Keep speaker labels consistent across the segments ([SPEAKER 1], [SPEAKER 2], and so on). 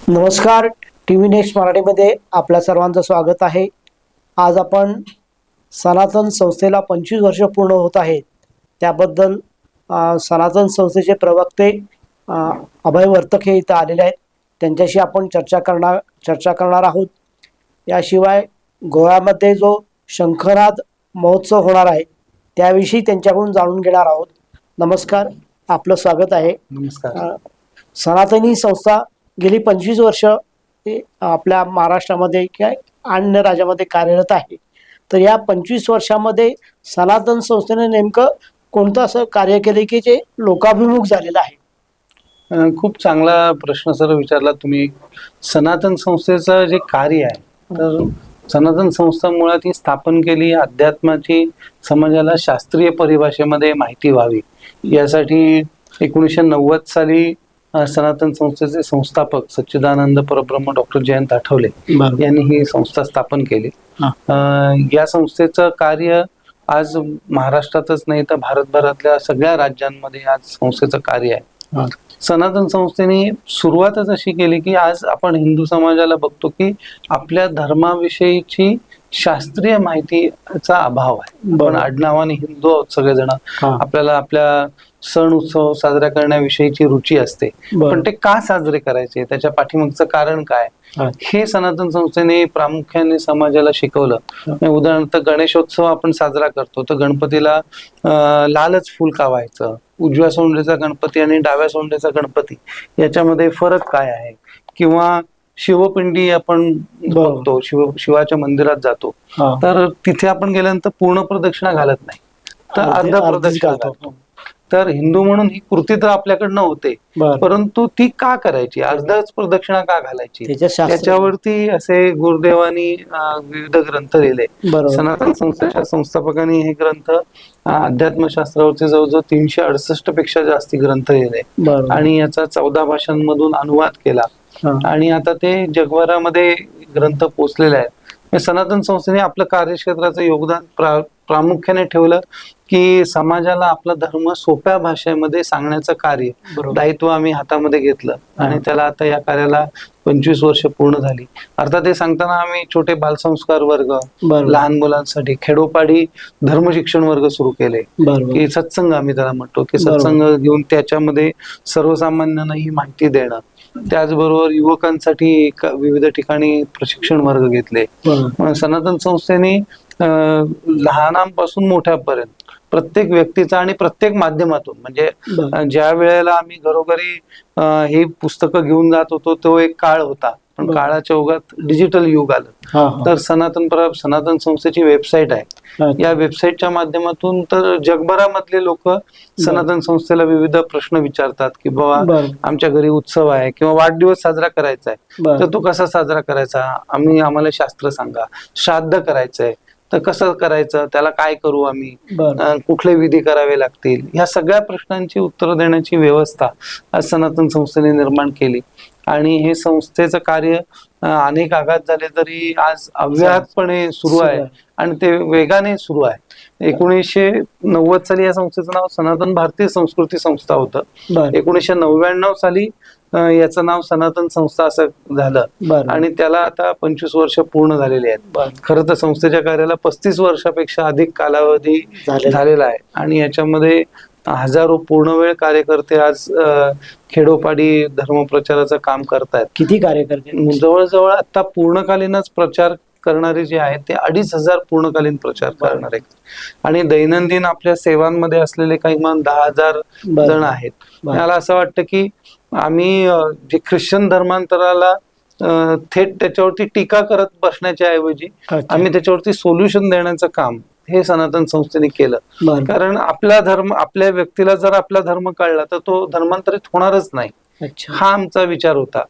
[SPEAKER 1] नमस्कार. TV next मराठीमध्ये आपल्या सर्वांचं स्वागत आहे. आज आपण सनातन संस्थेला 25 वर्ष पूर्ण होत आहेत त्याबद्दल सनातन संस्थेचे प्रवक्ते अभय वर्तक हे इथं आलेले आहेत. त्यांच्याशी आपण चर्चा करणार आहोत. याशिवाय गोव्यामध्ये जो शंखनाद महोत्सव होणार आहे त्याविषयी त्यांच्याकडून जाणून घेणार आहोत. नमस्कार, आपलं स्वागत आहे.
[SPEAKER 2] नमस्कार.
[SPEAKER 1] सनातनी संस्था गेली 25 वर्ष आपल्या महाराष्ट्रामध्ये किंवा अन्य राज्यामध्ये कार्यरत आहे. तर या 25 वर्षामध्ये सनातन संस्थेने नेमकं कोणतं असं कार्य केले की जे लोकाभिमुख झालेलं आहे?
[SPEAKER 2] खूप चांगला प्रश्न सर विचारला तुम्ही. सनातन संस्थेचं जे कार्य आहे, तर सनातन संस्था मुळात ही स्थापन केली अध्यात्माची समाजाला शास्त्रीय परिभाषेमध्ये माहिती व्हावी यासाठी. 1990 साली सनातन संस्थेचे संस्थापक सच्चिदानंद परब्रह्म डॉक्टर जयंत आठवले यांनी ही संस्था स्थापन केली. या संस्थेचं कार्य आज महाराष्ट्रातच नाही तर भारतभरातल्या सगळ्या राज्यांमध्ये आज संस्थेचं कार्य आहे. सनातन संस्थेने सुरुवातच अशी केली की आज आपण हिंदू समाजाला बघतो की आपल्या धर्माविषयीची शास्त्रीय माहितीचा अभाव आहे. पण आडनावाने हिंदू आहोत सगळेजण. आपल्याला आपल्या सण उत्सव साजरा करण्याविषयीची रुची असते, पण ते का साजरे करायचे, त्याच्या पाठीमागचं कारण काय, हे सनातन संस्थेने प्रामुख्याने समाजाला शिकवलं. उदाहरणार्थ गणेशोत्सव आपण साजरा करतो तर गणपतीला लालच फुल का व्हायचं, उजव्या सोंडीचा गणपती आणि डाव्या सोंडीचा गणपती याच्यामध्ये फरक काय आहे, किंवा शिवपिंडी आपण बघतो, शिवाच्या मंदिरात जातो तर तिथे आपण गेल्यानंतर पूर्ण प्रदक्षिणा घालत नाही तर अर्धा प्रदक्षिणा घालतो. तर हिंदू म्हणून ही कृती तर आपल्याकडनं होते, परंतु ती का करायची, अर्धच प्रदक्षिणा का घालायची, त्याच्यावरती असे गुरुदेवांनी विविध ग्रंथ लिहिले. सनातन संस्थेच्या संस्थापकांनी हे ग्रंथ अध्यात्मशास्त्रावरचे जवळजवळ 368 पेक्षा जास्ती ग्रंथ लिहिले आणि याचा 14 भाषांमधून अनुवाद केला आणि आता ते जगभरामध्ये ग्रंथ पोचलेले आहेत. सनातन संस्थेने आपलं कार्यक्षेत्राचं योगदान प्रामुख्याने ठेवलं की समाजाला आपला धर्म सोप्या भाषेमध्ये सांगण्याचं कार्य दायित्व आम्ही हातामध्ये घेतलं आणि त्याला आता या कार्याला 25 वर्ष पूर्ण झाली. अर्थात हे सांगताना आम्ही छोटे बालसंस्कार वर्ग, लहान मुलांसाठी खेडोपाडी धर्मशिक्षण वर्ग सुरू केले की सत्संग आम्ही त्याला म्हणतो की सत्संग घेऊन त्याच्यामध्ये सर्वसामान्यांना ही माहिती देणं. त्याचबरोबर युवकांसाठी विविध ठिकाणी प्रशिक्षण वर्ग घेतले. सनातन संस्थेने लहानांपासून मोठ्यापर्यंत प्रत्येक व्यक्तीचा आणि प्रत्येक माध्यमातून, म्हणजे ज्या वेळेला आम्ही घरोघरी ही पुस्तकं घेऊन जात होतो तो एक काळ होता, पण काळाच्या ओघात डिजिटल युग आलं. तर सनातन संस्थेची वेबसाईट आहे. या वेबसाईटच्या माध्यमातून तर जगभरामधले लोक सनातन संस्थेला विविध प्रश्न विचारतात की बाबा आमच्या घरी उत्सव आहे किंवा वाढदिवस साजरा करायचा आहे तर तो कसा साजरा करायचा, आम्हाला शास्त्र सांगा. श्राद्ध करायचंय तर कसं करायचं, त्याला काय करू आम्ही, कुठले विधी करावे लागतील, ह्या सगळ्या प्रश्नांची उत्तरं देण्याची व्यवस्था आज सनातन संस्थेने निर्माण केली. आणि हे संस्थेचं कार्य अनेक आघात झाले तरी आज अव्याहतपणे सुरू आहे आणि ते वेगाने सुरू आहे. 1990 साली या संस्थेचं नाव सनातन भारतीय संस्कृती संस्था होतं. 1999 साली याचं नाव सनातन संस्था असं झालं आणि त्याला आता 25 वर्ष पूर्ण झालेली आहेत. खरं तर संस्थेच्या कार्याला 35 वर्षापेक्षा अधिक कालावधी झालेला आहे आणि याच्यामध्ये हजारो पूर्णवेळ कार्यकर्ते आज खेडोपाडी धर्मप्रचाराचं काम करतायत.
[SPEAKER 1] किती कार्यकर्ते?
[SPEAKER 2] जवळजवळ आता पूर्णकालीनच प्रचार करणारे जे आहेत ते 2,500 पूर्णकालीन प्रचार करणारे आणि दैनंदिन आपल्या सेवांमध्ये असलेले काही 10,000 जण आहेत. मला असं वाटतं की आम्ही जे ख्रिश्चन धर्मांतराला थेट त्याच्यावरती टीका करत बसण्याच्या ऐवजी आम्ही त्याच्यावरती सोल्युशन देण्याचं काम हे सनातन संस्थेने केलं. कारण आपला धर्म, आपल्या व्यक्तीला जर आपला धर्म कळला तर तो धर्मांतरित होणारच नाही, हा आमचा विचार होता.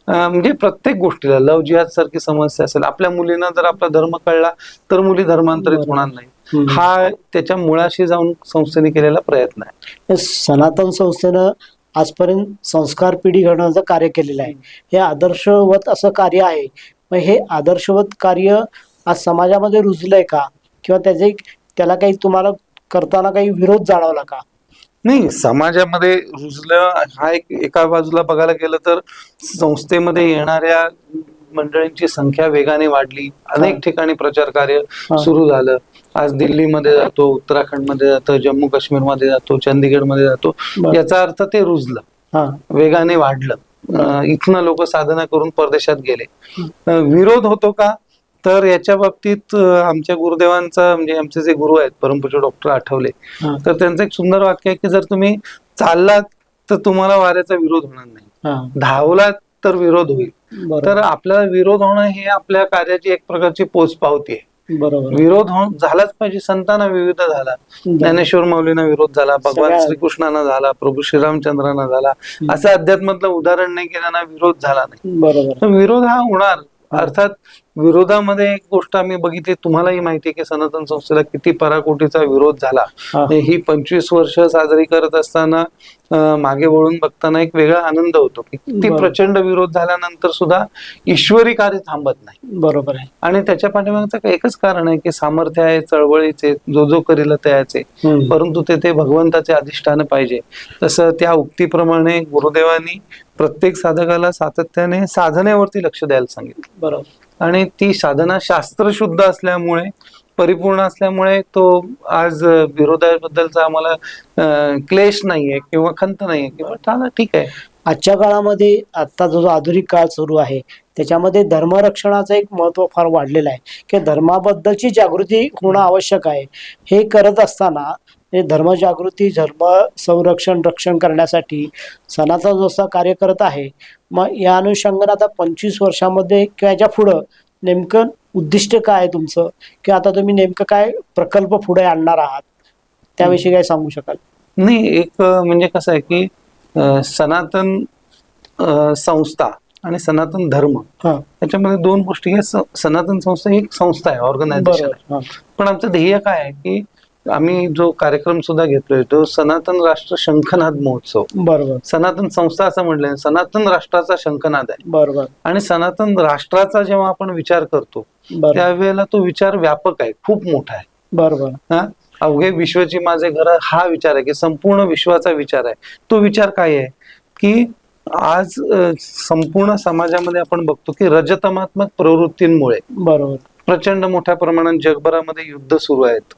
[SPEAKER 2] म्हणजे प्रत्येक गोष्टीला, लव जिहाद सारखी समस्या असेल, आपल्या मुलींना जर आपला धर्म कळला तर मुली धर्मांतरित होणार नाही, हा त्याच्या मुळाशी जाऊन संस्थेने केलेला प्रयत्न आहे.
[SPEAKER 1] सनातन संस्थेनं आजपर्यंत संस्कार पिढी घडवण्याचं कार्य केलेलं आहे. हे आदर्शवत असं कार्य आहे. मग हे आदर्शवत कार्य आज समाजामध्ये रुजलंय का, किंवा त्याला काही तुम्हाला करताना काही विरोध जाणवला का?
[SPEAKER 2] नाही, समाजामध्ये रुजलं हा एका बाजूला बघायला गेलं तर संस्थेमध्ये येणाऱ्या मंडळींची संख्या वेगाने वाढली. अनेक ठिकाणी प्रचार कार्य सुरू झालं. आज दिल्लीमध्ये जातो, उत्तराखंडमध्ये जातो, जम्मू काश्मीरमध्ये जातो, चंदीगडमध्ये जातो. याचा अर्थ ते रुजलं, वेगाने वाढलं. इथनं लोक साधना करून परदेशात गेले. विरोध होतो का? तर याच्या बाबतीत आमच्या गुरुदेवांचा म्हणजे आमचे जे गुरु आहेत परमपूज्य डॉक्टर आठवले, तर त्यांचं एक सुंदर वाक्य आहे की जर तुम्ही चाललात तर तुम्हाला वाऱ्याचा विरोध होणार नाही, धावलात तर विरोध होईल. तर आपल्याला विरोध होणं हे आपल्या कार्याची एक प्रकारची पोचपावती आहे. विरोध झालाच पाहिजे. संतांना विविध झाला, ज्ञानेश्वर माऊलींना विरोध झाला, भगवान श्रीकृष्णांना झाला, प्रभू श्रीरामचंद्रांना झाला. असं अध्यात्मातलं उदाहरण नाही की त्यांना विरोध झाला नाही. विरोध हा होणार. अर्थात विरोधामध्ये एक गोष्ट आम्ही बघितली, तुम्हालाही माहिती आहे की सनातन संस्थेला किती पराकोटीचा विरोध झाला. ही 25 वर्ष साजरी करत असताना मागे वळून बघताना एक वेगळा आनंद होतो की किती प्रचंड विरोध झाल्यानंतर सुद्धा ईश्वरी कार्य थांबत नाही.
[SPEAKER 1] बरोबर आहे.
[SPEAKER 2] आणि त्याच्या पाठीमागचं एकच कारण आहे की सामर्थ्य आहे चळवळीचे, जो करील त्याचे, परंतु ते भगवंताचे अधिष्ठान पाहिजे. तसं त्या उक्तीप्रमाणे गुरुदेवांनी प्रत्येक साधकाला सातत्याने साधनेवरती लक्ष द्यायला सांगितलं.
[SPEAKER 1] बरोबर.
[SPEAKER 2] आणि ती साधना शास्त्रशुद्ध असल्यामुळे, परिपूर्ण असल्यामुळे तो आज विरोधाबद्दलचा आम्हाला क्लेश नाहीये किंवा खंत नाहीये किंवा चाला ठीक आहे.
[SPEAKER 1] आजच्या काळामध्ये आता जो आधुनिक काळ सुरू आहे त्याच्यामध्ये धर्मरक्षणाचं एक महत्व फार वाढलेलं आहे की धर्माबद्दलची जागृती होणं आवश्यक आहे. हे करत असताना धर्मजागृती, धर्म संरक्षण रक्षण करण्यासाठी सनातन संस्था कार्य करत आहे. मग या अनुषंगाने आता 25 वर्षामध्ये किंवा याच्या पुढं नेमकं उद्दिष्ट काय आहे तुमचं, किंवा आता तुम्ही नेमकं काय प्रकल्प पुढे आणणार आहात त्याविषयी काय सांगू शकाल?
[SPEAKER 2] नाही, एक म्हणजे कसं आहे की सनातन संस्था आणि सनातन धर्म याच्यामध्ये दोन गोष्टी. सनातन संस्था ही एक संस्था आहे, ऑर्गनायझेशन आहे. पण आमचं ध्येय काय आहे की आम्ही जो कार्यक्रम सुद्धा घेतोय तो सनातन राष्ट्र शंखनाद महोत्सव.
[SPEAKER 1] बरोबर.
[SPEAKER 2] सनातन संस्था असं म्हटलंय, सनातन राष्ट्राचा शंखनाद आहे.
[SPEAKER 1] बरोबर.
[SPEAKER 2] आणि सनातन राष्ट्राचा जेव्हा आपण विचार करतो त्यावेळेला तो विचार व्यापक आहे, खूप मोठा आहे.
[SPEAKER 1] बरोबर.
[SPEAKER 2] अवघे विश्वाची माझे घर हा विचार आहे की संपूर्ण विश्वाचा विचार आहे. तो विचार काय आहे की आज संपूर्ण समाजामध्ये आपण बघतो की रजतमात्मक प्रवृत्तींमुळे
[SPEAKER 1] बरोबर
[SPEAKER 2] प्रचंड मोठ्या प्रमाणात जगभरामध्ये युद्ध सुरू आहेत.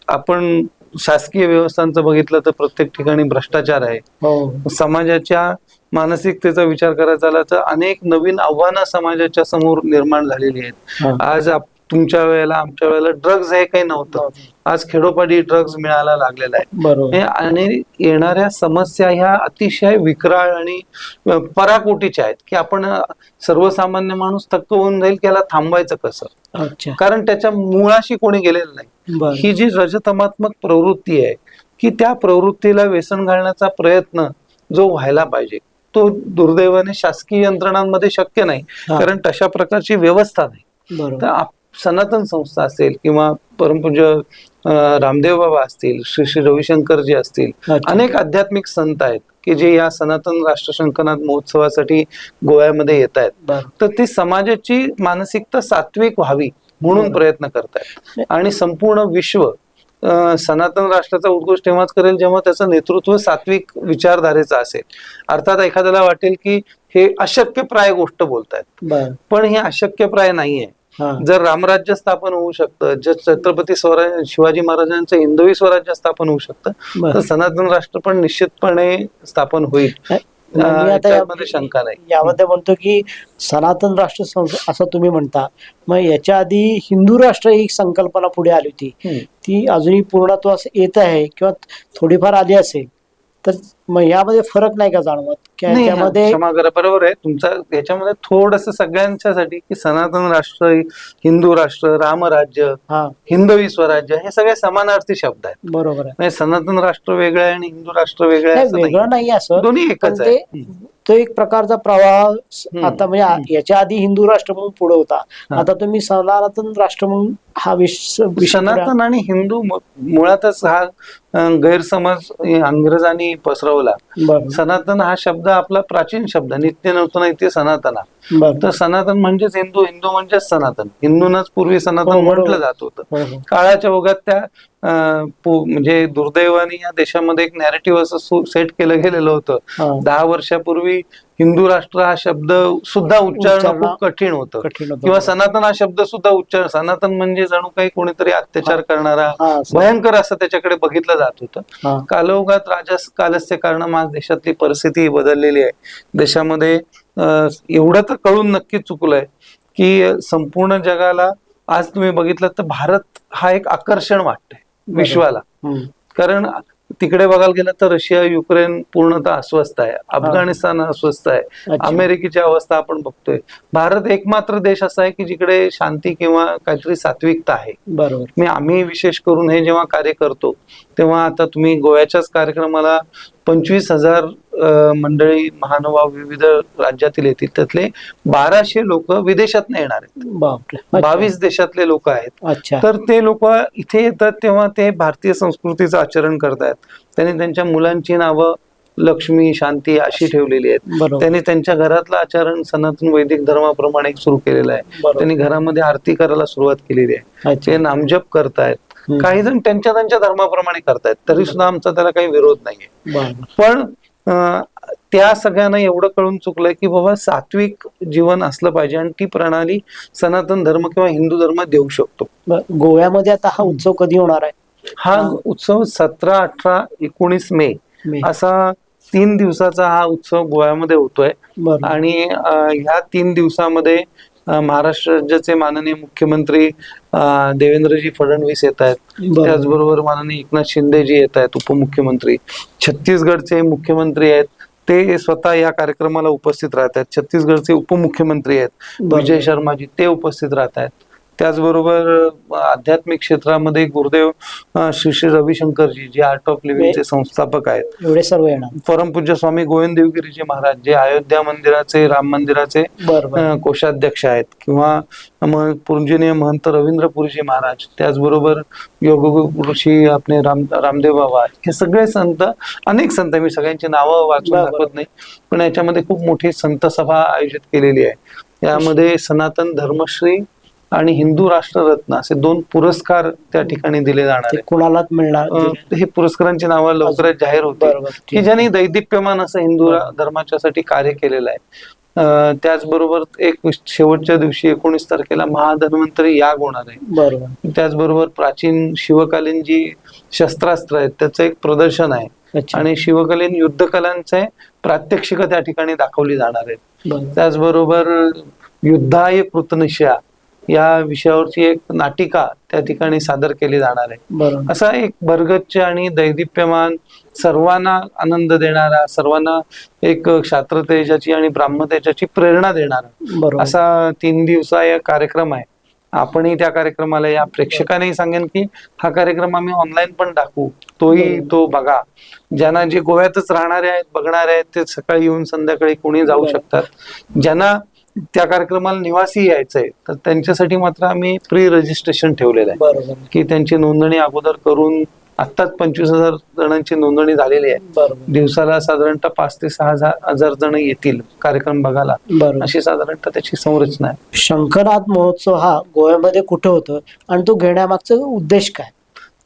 [SPEAKER 2] आपण शासकीय व्यवस्थांचं बघितलं तर प्रत्येक ठिकाणी भ्रष्टाचार आहे. समाजाच्या मानसिकतेचा विचार करायचा झाला तर अनेक नवीन आव्हानं समाजाच्या समोर निर्माण झालेली आहेत. आज तुमच्या वेळेला आमच्या वेळेला ड्रग्ज हे काही नव्हतं, आज खेडोपाडी ड्रग्ज मिळायला लागलेला आहे. आणि येणाऱ्या समस्या ह्या अतिशय विकराळ आणि पराकोटीच्या आहेत की आपण सर्वसामान्य माणूस थक्क होऊन जाईल की याला थांबवायचं कसं, कारण त्याच्या मुळाशी कोणी गेलेलं नाही. ही जी रजतमात्मक प्रवृत्ती आहे की त्या प्रवृत्तीला व्यसन घालण्याचा प्रयत्न जो व्हायला पाहिजे तो दुर्दैवाने शासकीय यंत्रणांमध्ये शक्य नाही, कारण तशा प्रकारची व्यवस्था नाही. तर सनातन संस्था असेल किंवा परमपूज्य रामदेव बाबा असतील, श्री श्री रविशंकरजी असतील, अनेक आध्यात्मिक संत आहेत की जे या सनातन राष्ट्र शंखनाद महोत्सवासाठी गोव्यामध्ये येत आहेत. तर ती समाजाची मानसिकता सात्विक व्हावी म्हणून प्रयत्न करतायत. आणि संपूर्ण विश्व सनातन राष्ट्राचा उद्घोष तेव्हाच करेल जेव्हा त्याचं नेतृत्व सात्विक विचारधारेचं असेल. अर्थात एखाद्याला वाटेल की हे अशक्यप्राय गोष्ट बोलतायत, पण हे अशक्यप्राय नाहीये. जर रामराज्य स्थापन होऊ शकतं, जर छत्रपती शिवाजी महाराजांचं हिंदवी स्वराज्य स्थापन होऊ शकतं, तर सनातन राष्ट्र पण निश्चितपणे स्थापन होईल. यामध्ये शंका नाही.
[SPEAKER 1] यामध्ये म्हणतो की सनातन राष्ट्र असं तुम्ही म्हणता, मग याच्या आधी हिंदू राष्ट्र ही संकल्पना पुढे आली होती, ती अजूनही पूर्णत्वास येत आहे किंवा थोडीफार आली असेल, तर मग यामध्ये फरक नाही का जाणवत?
[SPEAKER 2] क्षमा करा, बरोबर आहे तुमचा. याच्यामध्ये थोडस सगळ्यांच्यासाठी की सनातन राष्ट्र, हिंदू राष्ट्र, रामराज्य, हिंदवी स्वराज्य हे सगळे समानार्थी शब्द आहेत.
[SPEAKER 1] बरोबर आहे.
[SPEAKER 2] सनातन राष्ट्र वेगळं आहे आणि हिंदू राष्ट्र वेगळं आहे,
[SPEAKER 1] वेगळं नाही असं,
[SPEAKER 2] दोन्ही एकच आहे.
[SPEAKER 1] तो एक प्रकारचा प्रवाह आता म्हणजे याच्या आधी हिंदू राष्ट्र म्हणून पुढे होता, आता तुम्ही सनातन राष्ट्र म्हणून हा विषय
[SPEAKER 2] सनातन आणि हिंदू मुळातच हा गैरसमज इंग्रजांनी पसरवला.
[SPEAKER 1] बरोबर
[SPEAKER 2] सनातन हा शब्द आपला प्राचीन शब्द, नित्य नूतन इथे सनातना.
[SPEAKER 1] बरोबर
[SPEAKER 2] तर सनातन म्हणजेच हिंदू, हिंदू म्हणजेच सनातन. हिंदूनच पूर्वी सनातन
[SPEAKER 1] हो, बरोबर.
[SPEAKER 2] म्हटलं जात होतं.
[SPEAKER 1] हो हो
[SPEAKER 2] काळाच्या ओघात त्या म्हणजे दुर्दैवाने या देशामध्ये एक नॅरेटिव्ह असं सेट केलं गेलेलं होतं.
[SPEAKER 1] हा
[SPEAKER 2] 10 वर्षापूर्वी हिंदू राष्ट्र हा शब्द सुद्धा उच्चारणं
[SPEAKER 1] उच्चारणं
[SPEAKER 2] खूप कठीण होतं.
[SPEAKER 1] कठीण होतं.
[SPEAKER 2] किंवा सनातन हा शब्द सुद्धा उच्चार, सनातन म्हणजे जणू काही कोणीतरी अत्याचार करणारा,
[SPEAKER 1] हा असं.
[SPEAKER 2] भयंकर असं त्याच्याकडे बघितलं जात होतं.
[SPEAKER 1] हा
[SPEAKER 2] कालोखात कालस्य कारणाम आज देशातली परिस्थिती बदललेली आहे. देशामध्ये एवढं तर कळून नक्कीच चुकलंय की संपूर्ण जगाला आज तुम्ही बघितलं तर भारत हा एक आकर्षण वाटतंय विश्वाला.
[SPEAKER 1] हम्म.
[SPEAKER 2] कारण तिकडे बघायला गेलं तर रशिया, युक्रेन पूर्णतः अस्वस्थ आहे, अफगाणिस्तान अस्वस्थ आहे,
[SPEAKER 1] अच्छा.
[SPEAKER 2] अमेरिकेची अवस्था आपण बघतोय. भारत एकमात्र देश असा आहे की जिकडे शांती किंवा काहीतरी सात्विकता आहे.
[SPEAKER 1] बरोबर
[SPEAKER 2] आम्ही विशेष करून हे जेव्हा कार्य करतो तेव्हा आता तुम्ही गोव्याच्याच कार्यक्रमाला 25,000 मंडळी महानुभाव विविध राज्यातील येतील, त्यातले 1200 लोक विदेशात येणार आहेत.
[SPEAKER 1] बापरे अच्छा.
[SPEAKER 2] 22 देशातले लोक आहेत.
[SPEAKER 1] अच्छा
[SPEAKER 2] तर ते लोक इथे येतात तेव्हा ते भारतीय संस्कृतीचं आचरण करतायत. त्यांनी त्यांच्या मुलांची नावं लक्ष्मी, शांती अशी ठेवलेली आहेत.
[SPEAKER 1] बरोबर
[SPEAKER 2] त्यांनी त्यांच्या घरातलं आचरण सनातन वैदिक धर्माप्रमाणे सुरू केलेलं आहे.
[SPEAKER 1] बरोबर.
[SPEAKER 2] त्यांनी घरामध्ये आरती करायला सुरुवात केलेली आहे.
[SPEAKER 1] अच्छा.
[SPEAKER 2] ते नामजप करतायत.
[SPEAKER 1] हम्म.
[SPEAKER 2] काही जण त्यांच्या त्यांच्या धर्माप्रमाणे करतायत, तरी सुद्धा आमचा त्याला काही विरोध नाहीये.
[SPEAKER 1] बरोबर
[SPEAKER 2] पण त्या सगळ्यांना एवढं कळून चुकलंय की बाबा सात्विक जीवन असलं पाहिजे आणि ती प्रणाली सनातन धर्म किंवा हिंदू धर्म देऊ शकतो.
[SPEAKER 1] गोव्यामध्ये आता हा उत्सव कधी होणार आहे?
[SPEAKER 2] हा उत्सव 17, 18, 19 मे
[SPEAKER 1] मे.
[SPEAKER 2] असा 3 दिवसाचा हा उत्सव गोव्यामध्ये होतोय.
[SPEAKER 1] बरोबर
[SPEAKER 2] आणि ह्या 3 दिवसामध्ये महाराष्ट्र राज्याचे माननीय मुख्यमंत्री देवेंद्रजी फडणवीस येत आहेत.
[SPEAKER 1] बरोबर.
[SPEAKER 2] त्याचबरोबर माननीय एकनाथ शिंदेजी येत आहेत, उपमुख्यमंत्री. छत्तीसगडचे मुख्यमंत्री आहेत, ते स्वतः या कार्यक्रमाला उपस्थित राहत आहेत. छत्तीसगडचे उपमुख्यमंत्री आहेत
[SPEAKER 1] बरोबर.
[SPEAKER 2] विजय शर्माजी, ते उपस्थित राहत आहेत. त्याचबरोबर आध्यात्मिक क्षेत्रामध्ये गुरुदेव श्री श्री रविशंकरजी, जे आर्ट ऑफ लिव्हिंगचे संस्थापक आहेत,
[SPEAKER 1] एवढे सर्व येणार.
[SPEAKER 2] परमपूज्य स्वामी गोविंद देवगिरीजी महाराज, जे अयोध्या मंदिराचे, राम मंदिराचे
[SPEAKER 1] बरोबर
[SPEAKER 2] कोषाध्यक्ष आहेत, किंवा पूजनीय महंत रवींद्रपुरीजी महाराज, त्याचबरोबर योग ऋषी आपले रामदेव बाबा, हे सगळे संत, अनेक संत, मी सगळ्यांची नावं वाचून दाखवत नाही, पण याच्यामध्ये खूप मोठी संत सभा आयोजित केलेली आहे. यामध्ये सनातन धर्मश्री आणि हिंदू राष्ट्ररत्न असे 2 पुरस्कार त्या ठिकाणी दिले जाणार आहेत.
[SPEAKER 1] कुणालाच मिळणार?
[SPEAKER 2] हे पुरस्कारांची नावं लवकरच जाहीर होतील, की ज्यांनी दैदिप्यमान असं हिंदू धर्माच्यासाठी कार्य केलेलं आहे. त्याचबरोबर एक शेवटच्या दिवशी 19 तारखेला महाधन्वंतरी याग होणार आहे.
[SPEAKER 1] बरोबर.
[SPEAKER 2] त्याचबरोबर प्राचीन शिवकालीन जी शस्त्रास्त्र आहेत त्याचं एक प्रदर्शन आहे.
[SPEAKER 1] अच्छा.
[SPEAKER 2] आणि शिवकालीन युद्धकलांचे प्रात्यक्षिक त्या ठिकाणी दाखवली जाणार आहेत.
[SPEAKER 1] बरोबर.
[SPEAKER 2] त्याचबरोबर युद्धाय कृतनिश्चया या विषयावरची एक नाटिका त्या ठिकाणी सादर केली जाणार आहे.
[SPEAKER 1] बरोबर.
[SPEAKER 2] असा एक भरगच्च आणि दैदिप्यमान, सर्वांना आनंद देणारा, सर्वांना एक क्षात्रतेजाची आणि ब्राह्मतेजाची प्रेरणा देणारा
[SPEAKER 1] बरोबर.
[SPEAKER 2] असा 3 दिवसाचा कार्यक्रम आहे. आपणही त्या कार्यक्रमाला या. प्रेक्षकांनाही सांगेन की हा कार्यक्रम आम्ही ऑनलाईन पण टाकू, तोही तो बघा. ज्यांना, जे गोव्यातच राहणारे आहेत, बघणारे आहेत, ते सकाळी येऊन संध्याकाळी कोणी जाऊ शकतात. ज्यांना त्या कार्यक्रमाला निवासी यायचंय तर त्यांच्यासाठी मात्र आम्ही प्री रजिस्ट्रेशन ठेवलेलं आहे,
[SPEAKER 1] बरोबर.
[SPEAKER 2] की त्यांची नोंदणी अगोदर करून, आत्ताच 25,000 जणांची नोंदणी झालेली आहे.
[SPEAKER 1] बरोबर.
[SPEAKER 2] दिवसाला साधारणतः 5 ते 6,000 जण येतील कार्यक्रम बघायला,
[SPEAKER 1] बरोबर.
[SPEAKER 2] अशी साधारणतः त्याची संरचना आहे.
[SPEAKER 1] शंखनाद महोत्सव हा गोव्यामध्ये कुठे होतो आणि तो घेण्यामागचा उद्देश काय?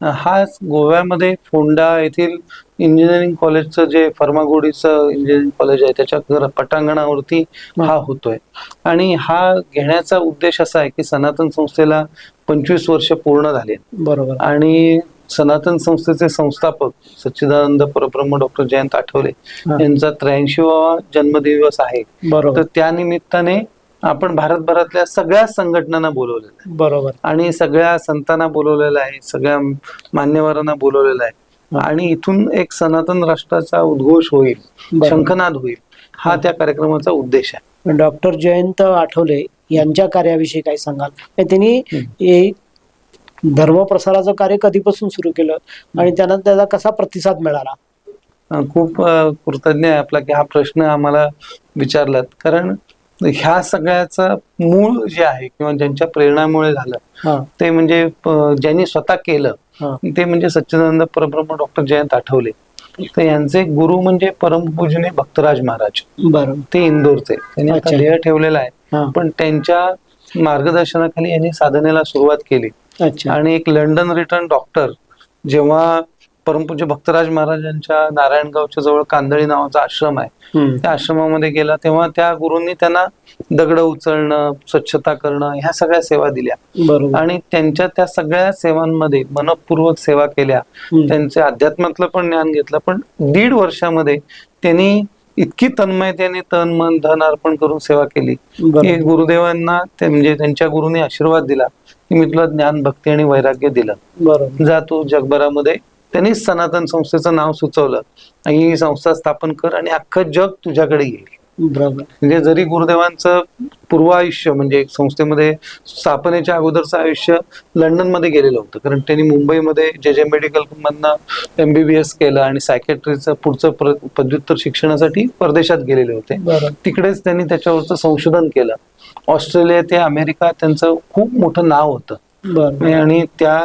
[SPEAKER 2] हा गोव्यामध्ये फोंडा येथील इंजिनिअरिंग कॉलेजचं, जे फर्मागुडीचं इंजिनिअरिंग कॉलेज आहे, त्याच्या पटांगणावरती हा होतोय. आणि हा घेण्याचा उद्देश असा आहे की सनातन संस्थेला 25 वर्ष पूर्ण झाले.
[SPEAKER 1] बरोबर.
[SPEAKER 2] आणि सनातन संस्थेचे संस्थापक सच्चिदानंद परब्रह्म डॉक्टर जयंत आठवले यांचा 83वा जन्मदिवस आहे.
[SPEAKER 1] बरोबर.
[SPEAKER 2] तर त्या निमित्ताने आपण भारतभरातल्या सगळ्या संघटनांना बोलवलेलं आहे.
[SPEAKER 1] बरोबर.
[SPEAKER 2] आणि सगळ्या संतांना बोलवलेलं आहे, सगळ्या मान्यवरांना बोलवलेलं आहे. आणि इथून एक सनातन राष्ट्राचा उद्घोष होईल, शंखनाद होईल, हा त्या कार्यक्रमाचा उद्देश आहे.
[SPEAKER 1] डॉक्टर जयंत आठवले यांच्या कार्याविषयी काय सांगाल? त्यांनी धर्मप्रसाराचं कार्य कधीपासून सुरू केलं आणि त्यांना त्याचा कसा प्रतिसाद मिळाला?
[SPEAKER 2] खूप कृतज्ञ आहे आपला की हा प्रश्न आम्हाला विचारलात. कारण ह्या सगळ्याचं मूळ जे आहे किंवा ज्यांच्या प्रेरणामुळे झालं
[SPEAKER 1] हा
[SPEAKER 2] ते म्हणजे ज्यांनी स्वतः केलं
[SPEAKER 1] हा
[SPEAKER 2] ते म्हणजे सच्चिदानंद परब्रह्म डॉक्टर जयंत आठवले. तर यांचे गुरु म्हणजे परमपूजनीय भक्तराज महाराज,
[SPEAKER 1] बरोबर.
[SPEAKER 2] ते इंदोरचे. त्यांनी आता
[SPEAKER 1] अच्छा.
[SPEAKER 2] देह ठेवलेला आहे,
[SPEAKER 1] हा
[SPEAKER 2] पण त्यांच्या मार्गदर्शनाखाली यांनी साधनेला सुरुवात केली.
[SPEAKER 1] अच्छा.
[SPEAKER 2] आणि एक लंडन रिटर्न डॉक्टर जेव्हा परमपूज्य भक्तराज महाराजांच्या नारायणगावच्या जवळ कांदळी नावाचा आश्रम आहे, त्या आश्रमामध्ये गेला तेव्हा त्या गुरूंनी त्यांना दगड उचलणं, स्वच्छता करणं ह्या सगळ्या सेवा दिल्या.
[SPEAKER 1] बरोबर.
[SPEAKER 2] आणि त्यांच्या त्या सगळ्या सेवांमध्ये मनपूर्वक सेवा केल्या. त्यांचे अध्यात्मातलं पण ज्ञान घेतलं. पण 1.5 वर्षामध्ये त्यांनी इतकी तन्मयतेने तन मन धन अर्पण करून सेवा केली की गुरुदेवांना म्हणजे त्यांच्या गुरुने आशीर्वाद दिला की मी तुला ज्ञान भक्ती आणि वैराग्य दिलं,
[SPEAKER 1] बरोबर.
[SPEAKER 2] जा तू जगभरामध्ये. त्यांनीच सनातन संस्थेचं नाव सुचवलं आणि ही संस्था स्थापन कर आणि अख्खं जग तुझ्याकडे येईल.
[SPEAKER 1] बरोबर.
[SPEAKER 2] म्हणजे जरी गुरुदेवांचं पूर्व आयुष्य म्हणजे संस्थेमध्ये स्थापनेच्या अगोदरचं आयुष्य लंडनमध्ये गेलेलं होतं, कारण त्यांनी मुंबईमध्ये जे मेडिकल मधनं MBBS केलं आणि सायकॅट्रीचं पुढचं पदव्युत्तर शिक्षणासाठी परदेशात गेलेले होते. तिकडेच त्यांनी त्याच्यावरचं संशोधन केलं. ऑस्ट्रेलिया ते अमेरिका त्यांचं खूप मोठं नाव होतं आणि त्या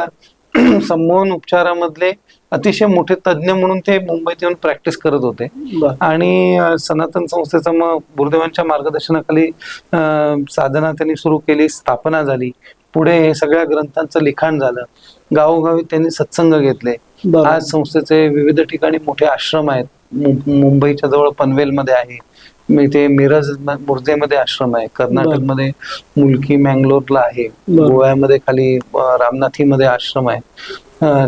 [SPEAKER 2] संमोहन उपचारामधले अतिशय मोठे तज्ज्ञ म्हणून ते मुंबईत येऊन प्रॅक्टिस करत होते. आणि सनातन संस्थेचं मग गुरुदेवांच्या मार्गदर्शनाखाली साधना त्यांनी सुरू केली, स्थापना झाली. पुढे हे सगळ्या ग्रंथांचं लिखाण झालं. गावोगावी त्यांनी सत्संग घेतले. आज संस्थेचे विविध ठिकाणी मोठे आश्रम आहेत. मुंबईच्या जवळ पनवेलमध्ये आहे, ते मिरज मुर्जेमध्ये आश्रम आहे, कर्नाटकमध्ये मुलकी मँगलोरला आहे, गोव्यामध्ये खाली रामनाथीमध्ये आश्रम आहे,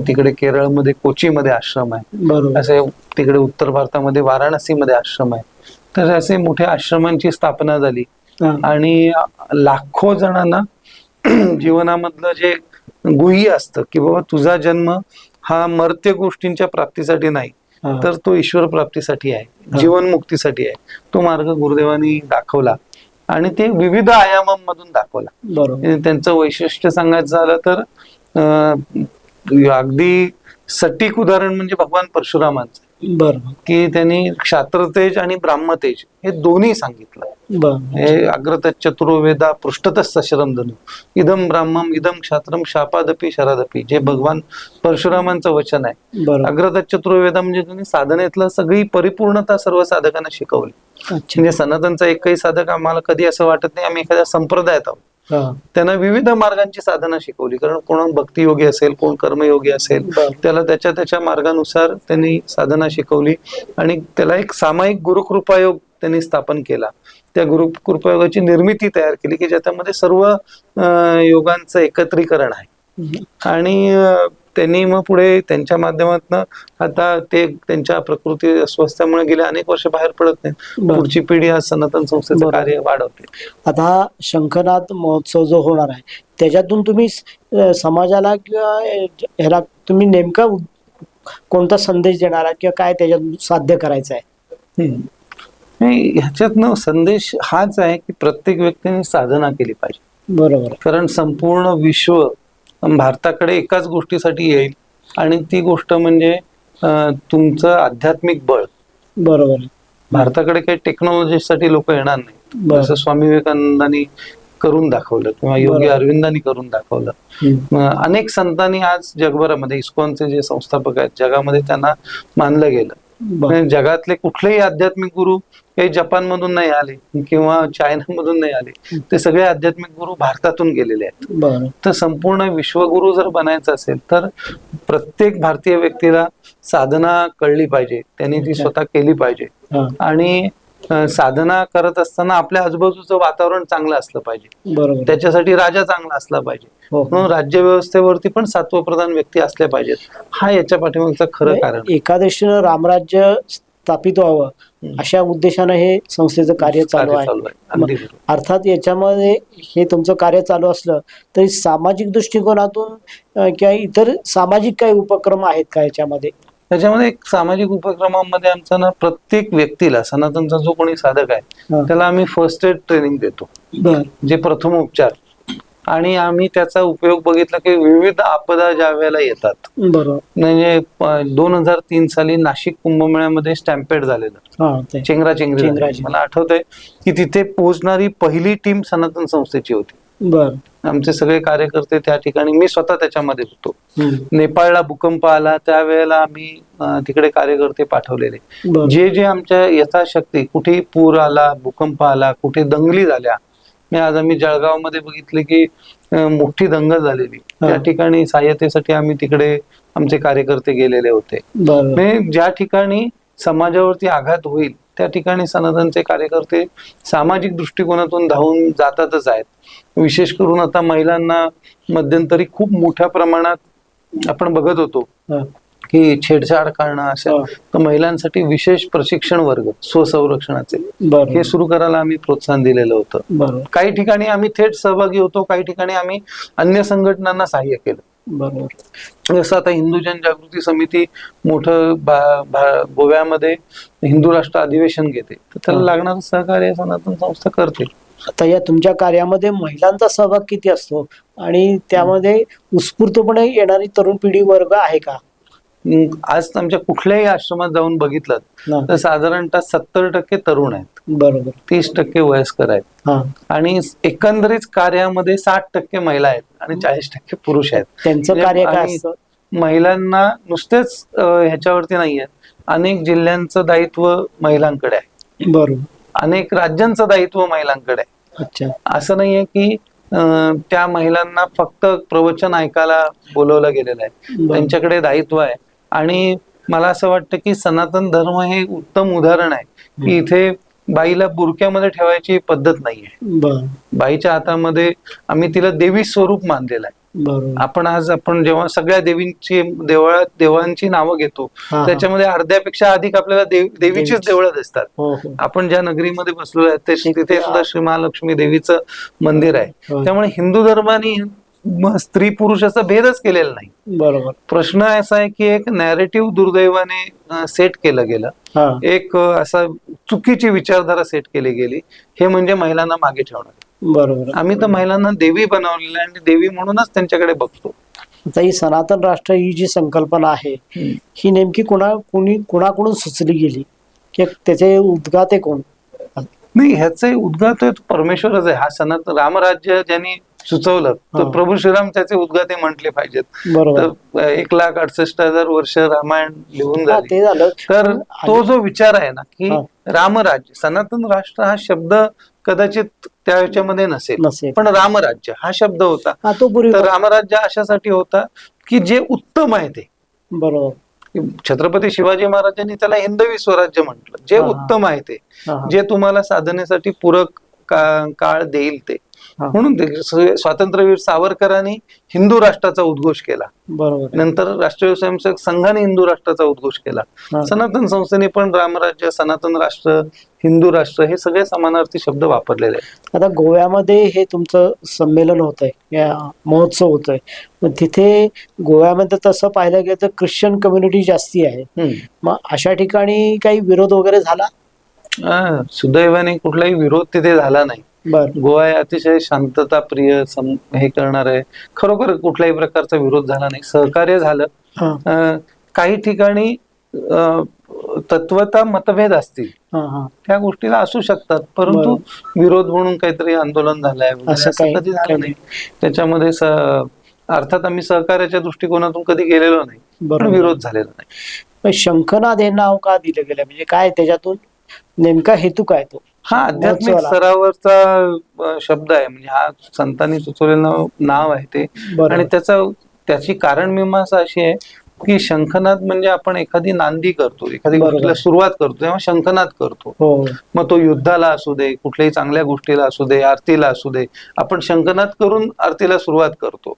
[SPEAKER 2] तिकडे केरळमध्ये कोचीमध्ये आश्रम आहे, असे तिकडे उत्तर भारतामध्ये वाराणसीमध्ये आश्रम आहे. तर असे मोठ्या आश्रमांची स्थापना झाली आणि लाखो जणांना जीवनामधलं जे गुह्य असतं की बाबा तुझा जन्म हा मर्त्य गोष्टींच्या प्राप्तीसाठी नाही तर तो ईश्वर प्राप्तीसाठी आहे, जीवनमुक्तीसाठी आहे, तो मार्ग गुरुदेवांनी दाखवला आणि ते विविध आयामांमधून दाखवला. त्यांचं वैशिष्ट्य सांगायचं झालं तर अगदी सटीक उदाहरण म्हणजे भगवान परशुरामांचं, की त्यांनी क्षात्रतेज आणि ब्राह्मतेज हे दोन्ही सांगितलं. हे अग्रतच चतुर्वेदा पृष्ठतच सशरम धनु इदम ब्राह्मम इदम क्षात्रम शापादपी शरादपी, जे भगवान परशुरामांचं वचन आहे. अग्रतच चतुर्वेदा म्हणजे त्यांनी साधनेतलं सगळी परिपूर्णता सर्व साधकांना शिकवली. म्हणजे सनातनचा एकही साधक आम्हाला कधी असं वाटत नाही आम्ही एखाद्या संप्रदायात आहोत. त्यांना विविध मार्गांची साधना शिकवली, कारण कोण भक्तियोगी असेल, कोण कर्मयोगी असेल, त्याला त्याच्या त्याच्या मार्गानुसार त्यांनी साधना शिकवली आणि त्याला एक सामायिक गुरुकृपायोग त्यांनी स्थापन केला. त्या गुरुकृपायोगाची निर्मिती तयार केली की ज्याच्यामध्ये सर्व योगांचं एकत्रीकरण आहे. आणि त्यांनी मग पुढे त्यांच्या माध्यमातून आता ते त्यांच्या प्रकृती अस्वस्थ्यामुळे गेले अनेक वर्ष बाहेर पडत नाही. पुढची पिढी आज सनातन संस्थेचं कार्य वाढवते.
[SPEAKER 1] आता हा शंखनाद महोत्सव जो होणार आहे त्याच्यातून तुम्ही समाजाला किंवा ह्याला तुम्ही नेमका कोणता संदेश देणार आहात किंवा काय त्याच्यातून साध्य करायचं आहे?
[SPEAKER 2] ह्याच्यातनं संदेश हाच आहे की प्रत्येक व्यक्तीने साधना केली पाहिजे.
[SPEAKER 1] बरोबर. कारण
[SPEAKER 2] संपूर्ण विश्व भारताकडे एकाच गोष्टीसाठी येईल आणि ती गोष्ट म्हणजे तुमचं आध्यात्मिक बळ.
[SPEAKER 1] बरोबर.
[SPEAKER 2] भारताकडे काही टेक्नॉलॉजीसाठी लोक येणार नाही, जसं स्वामी विवेकानंदांनी करून दाखवलं किंवा योगी अरविंदांनी करून दाखवलं. अनेक संतांनी आज जगभरामध्ये इस्कॉनचे जे संस्थापक आहेत जगामध्ये त्यांना मानलं गेलं. जगातले कुठलेही आध्यात्मिक गुरु काही जपान मधून नाही आले किंवा चायना मधून नाही आले, ते सगळे आध्यात्मिक गुरु भारतातून गेलेले आहेत. तर संपूर्ण विश्वगुरु जर बनायचं असेल तर प्रत्येक भारतीय व्यक्तीला साधना कळली पाहिजे, त्यांनी ती स्वतः केली पाहिजे. आणि साधना करत असताना आपल्या आजूबाजूचं वातावरण चांगलं असलं पाहिजे, त्याच्यासाठी राजा चांगला असला पाहिजे, म्हणून राज्य व्यवस्थेवरती पण सत्वप्रधान व्यक्ती असल्या पाहिजेत. हा याच्या पाठीमागचं खरं कारण.
[SPEAKER 1] एका दृष्टीनं रामराज्य स्थापित व्हावं अशा उद्देशानं हे संस्थेचं कार्य चालू आहे. अर्थात याच्यामध्ये हे तुमचं कार्य चालू असलं तरी सामाजिक दृष्टिकोनातून किंवा इतर सामाजिक काही उपक्रम आहेत का याच्यामध्ये?
[SPEAKER 2] त्याच्यामध्ये एक सामाजिक उपक्रमांमध्ये आमचा ना प्रत्येक व्यक्तीला सनातनचा जो कोणी साधक आहे त्याला आम्ही फर्स्ट एड ट्रेनिंग देतो, जे प्रथमोपचार. आणि आम्ही त्याचा उपयोग बघितला की विविध आपदा ज्या वेळेला येतात,
[SPEAKER 1] बरोबर.
[SPEAKER 2] म्हणजे 2003 साली नाशिक कुंभमेळ्यामध्ये स्टॅम्पेड झालेलं,
[SPEAKER 1] हा ते
[SPEAKER 2] चेंगराचेंगरी झाली.
[SPEAKER 1] चेंगराचेंगरी.
[SPEAKER 2] मला आठवतंय की तिथे पोहोचणारी पहिली टीम सनातन संस्थेची होती.
[SPEAKER 1] बर.
[SPEAKER 2] आमचे सगळे कार्यकर्ते त्या ठिकाणी, मी स्वतः त्याच्यामध्ये होतो.
[SPEAKER 1] हम्म.
[SPEAKER 2] नेपाळला भूकंप आला त्यावेळेला आम्ही तिकडे कार्यकर्ते पाठवलेले.
[SPEAKER 1] बर.
[SPEAKER 2] जे जे आमच्या यथाशक्ती, कुठे पूर आला, भूकंप आला, कुठे दंगली झाल्या, आज आम्ही जळगावमध्ये बघितले की मोठी दंगल झालेली, त्या ठिकाणी सहाय्यतेसाठी आम्ही तिकडे आमचे कार्यकर्ते गेलेले होते. म्हणजे ज्या ठिकाणी समाजावरती आघात होईल त्या ठिकाणी सनातनचे कार्यकर्ते सामाजिक दृष्टिकोनातून धावून जातातच आहेत. विशेष करून आता महिलांना मध्यंतरी खूप मोठ्या प्रमाणात आपण बघत होतो की छेडछाड करणं असं, तर महिलांसाठी विशेष प्रशिक्षण वर्ग स्वसंरक्षणाचे हे सुरू करायला आम्ही प्रोत्साहन दिलेलं होतं. काही ठिकाणी आम्ही थेट सहभागी होतो, काही ठिकाणी आम्ही अन्य संघटनांना सहाय्य केलं. बरोबर. जसं आता हिंदू जनजागृती समिती मोठं गोव्यामध्ये हिंदू राष्ट्र अधिवेशन घेते, तर त्याला लागणारं सहकार्य सनातन संस्था करते.
[SPEAKER 1] आता या तुमच्या कार्यामध्ये महिलांचा सहभाग किती असतो आणि त्यामध्ये उत्स्फूर्तपणे येणारी तरुण पिढी वर्ग आहे का?
[SPEAKER 2] आज आमच्या कुठल्याही आश्रमात जाऊन बघितलं तर साधारणतः 70% तरुण आहेत. बरोबर. 30% वयस्कर आहेत आणि एकंदरीत कार्यामध्ये 60% महिला आहेत आणि 40% पुरुष आहेत.
[SPEAKER 1] त्यांचं कार्य काय असतं?
[SPEAKER 2] महिलांना नुसतेच ह्याच्यावरती नाहीये, अनेक जिल्ह्यांचं दायित्व महिलांकडे आहे. बरोबर. अनेक राज्यांचं दायित्व महिलांकडे आहे. अच्छा. असं नाहीये की त्या महिलांना फक्त प्रवचन ऐकायला बोलवलं गेलेलं आहे, त्यांच्याकडे दायित्व आहे. आणि मला असं वाटतं की सनातन धर्म हे उत्तम उदाहरण आहे की इथे बाईला बुरक्यामध्ये ठेवायची पद्धत नाहीये. बाईच्या हातामध्ये आम्ही तिला देवी स्वरूप मानलेलं आहे. आपण जेव्हा सगळ्या देवींची देवांची नावं घेतो त्याच्यामध्ये अर्ध्यापेक्षा अधिक आपल्याला देवीचीच देवळं दिसतात. आपण ज्या नगरीमध्ये बसलो आहे तिथे सुद्धा श्री महालक्ष्मी देवीचं मंदिर आहे. त्यामुळे हिंदू धर्माने स्त्री पुरुष असा भेदच केलेला नाही. बरोबर. प्रश्न असा आहे की एक नॅरेटिव्ह दुर्दैवाने सेट केलं गेलं, एक असा चुकीची विचारधारा सेट केली गेली, हे म्हणजे महिलांना मागे ठेवणं. बरोबर. आम्ही तर महिलांना देवी बनवलेलं आणि देवी म्हणूनच त्यांच्याकडे बघतो.
[SPEAKER 1] आता ही सनातन राष्ट्र ही जी संकल्पना आहे ही नेमकी कोणाकडून सुचली गेली, की त्याचे उद्गाते कोण?
[SPEAKER 2] नाही, ह्याचे उद्गाते परमेश्वरच आहे. हा सनातन रामराज्य ज्यांनी सुचवलं तर प्रभू श्रीराम त्याचे उद्गाते म्हटले पाहिजेत. तर 1,68,000 वर्ष रामायण लिहून झाले. तर तो जो विचार आहे ना की रामराज्य, सनातन राष्ट्र हा शब्द कदाचित त्याच्यामध्ये नसेल, पण रामराज्य हा शब्द होता. तर रामराज्य अशासाठी होता की जे उत्तम आहे ते. बरोबर. छत्रपती शिवाजी महाराजांनी त्याला हिंदवी स्वराज्य म्हटलं, जे उत्तम आहे ते, जे तुम्हाला साधनेसाठी पूरक काळ देईल ते. म्हणून स्वातंत्र्यवीर सावरकरांनी हिंदू राष्ट्राचा उद्घोष केला. बरोबर. नंतर राष्ट्रीय स्वयंसेवक संघाने हिंदू राष्ट्राचा उद्घोष केला. सनातन संस्थेने पण रामराज्य, सनातन राष्ट्र, हिंदू राष्ट्र हे सगळे समानार्थी शब्द वापरलेले आहेत.
[SPEAKER 1] आता गोव्यामध्ये हे तुमचं संमेलन होत आहे, या महोत्सव होतोय, तिथे गोव्यामध्ये तसं पाहिलं गेलं तर ख्रिश्चन कम्युनिटी जास्ती आहे. मग अशा ठिकाणी काही विरोध वगैरे झाला?
[SPEAKER 2] सुदैवाने कुठलाही विरोध तिथे झाला नाही. गोवा अतिशय शांतता प्रिय हे करणार आहे. खरोखर कुठल्याही प्रकारचा विरोध झाला नाही, सहकार्य झालं. काही ठिकाणी तत्वता मतभेद असतील त्या गोष्टीला असू शकतात, परंतु विरोध म्हणून काहीतरी आंदोलन झालंय असं कधी झालं नाही. त्याच्यामध्ये अर्थात आम्ही सहकार्याच्या दृष्टिकोनातून कधी गेलेलो नाही, पण विरोध झालेला नाही.
[SPEAKER 1] शंखनाद हे नाव का दिलं गेलं, म्हणजे काय त्याच्यातून नेमका हेतू काय? तो
[SPEAKER 2] हा आध्यात्मिक स्तरावरचा शब्द आहे, म्हणजे हा संतांनी सुचवलेलं नाव आहे ते. आणि त्याची कारण मीमांसा अशी आहे की शंखनाद म्हणजे आपण एखादी नांदी करतो, एखादी गोष्टीला सुरुवात करतो तेव्हा शंखनाद करतो. मग तो युद्धाला असू दे, कुठल्याही चांगल्या गोष्टीला असू दे, आरतीला असू दे, आपण शंखनाद करून आरतीला सुरुवात करतो.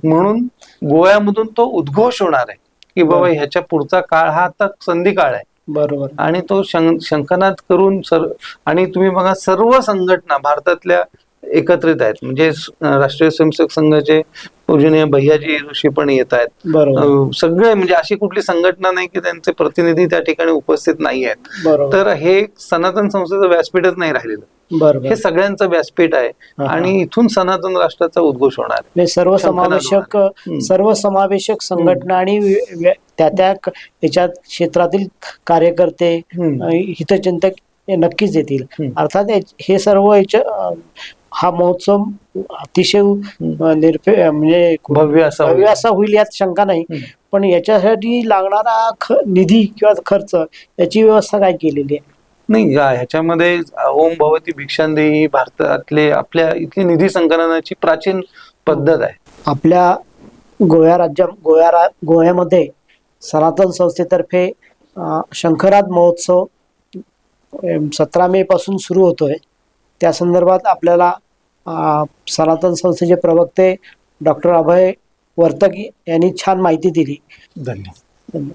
[SPEAKER 2] म्हणून गोव्यामधून तो उद्घोष होणार आहे की बाबा ह्याच्या पुढचा काळ हा आता संधी काळ आहे. बरोबर. आणि तो शंखनाद करून आणि तुम्ही बघा सर्व संघटना भारतातल्या एकत्रित आहेत, म्हणजे राष्ट्रीय स्वयंसेवक संघाचे पूजनीय भैयाजी ऋषी पण येत आहेत. सगळे, म्हणजे अशी कुठली संघटना नाही की त्यांचे प्रतिनिधी त्या ठिकाणी उपस्थित नाही आहेत. तर हे सनातन संस्थेचं व्यासपीठच नाही राहिलेलं.
[SPEAKER 1] बरोबर.
[SPEAKER 2] हे सगळ्यांचं व्यासपीठ आहे
[SPEAKER 1] हा.
[SPEAKER 2] आणि इथून सनातन राष्ट्राचा उद्घोष होणार आहे.
[SPEAKER 1] म्हणजे सर्वसमावेशक संघटना आणि त्या याच्यात क्षेत्रातील कार्यकर्ते हितचिंतक हे नक्कीच येतील. अर्थात हे सर्व हा महोत्सव अतिशय म्हणजे
[SPEAKER 2] भव्य असा
[SPEAKER 1] होईल यात शंका नाही. पण याच्यासाठी लागणारा निधी किंवा खर्च याची व्यवस्था काय केलेली आहे?
[SPEAKER 2] नाही, ह्याच्यामध्ये ओम भवती भिक्षांदेही भारतातले आपल्या इथली निधी संकलनाची प्राचीन पद्धत आहे.
[SPEAKER 1] आपल्या गोव्यामध्ये सनातन संस्थेतर्फे शंखनाद महोत्सव 17 मे पासून सुरू होतोय. त्या संदर्भात आपल्याला सनातन संस्थेचे प्रवक्ते डॉक्टर अभय वर्तक यांनी छान माहिती दिली.
[SPEAKER 2] धन्यवाद.